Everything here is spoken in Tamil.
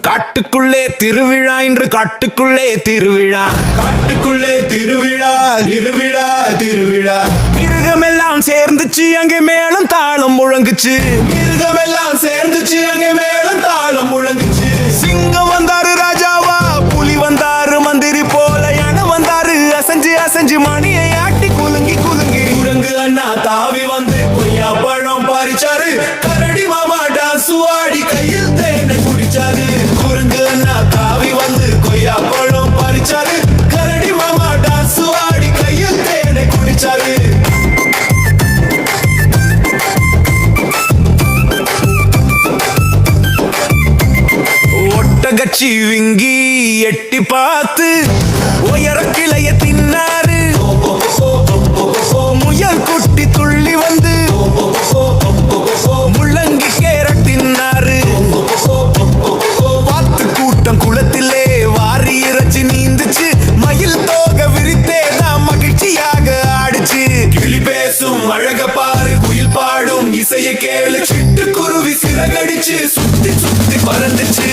காட்டுக்குள்ளே திருவிழா இன்று காட்டுக்குள்ளே திருவிழா காட்டுக்குள்ளே திருவிழா திருவிழா திருவிழா மிருகமெல்லாம் சேர்ந்துச்சு அங்கே மேலும் தாளம் முழங்குச்சு மிருகமெல்லாம் சேர்ந்துச்சு அங்கே மேலும் தாளம் முழங்குச்சு சிங்கம் வந்தாரு ராஜாவா புலி வந்தாரு மந்திரி போல யானை வந்தாரு அசஞ்சு அசஞ்சு மணியை ஆட்டி குலுங்கி குலுங்கி குரங்கு அண்ணா தாவி வந்து கொய்யா பழம் பறிச்சாரு கரடி மாமா டான்ஸ் ஆடி கையில் தேனை குடிச்சாரு குரங்கு அண்ணா தாவி வந்து கொய்யா பழம் பறிச்சாரு கரடி மாமா டான்ஸ் ஆடி கையில் தேனை குடிச்சாரு ஒட்டகச்சி விங்கி எட்டி பார்த்து உயர கிளைய தின்னாரு முயல் குட்டி துள்ளி வந்து முள்ளங்கி கேரட் தின்னாரு வாத்து கூட்டம் குளத்திலே வாரி இறைச்சி நீந்துச்சு மயில் தோக விரித்தே தான் மகிழ்ச்சியாக ஆடுச்சு கிளி பேசும் அழக பாரு குயில் பாடும் இசைய கேளு சிட்டுக்குருவி சிறகடிச்சு சுத்தி சுத்தி பறந்துச்சு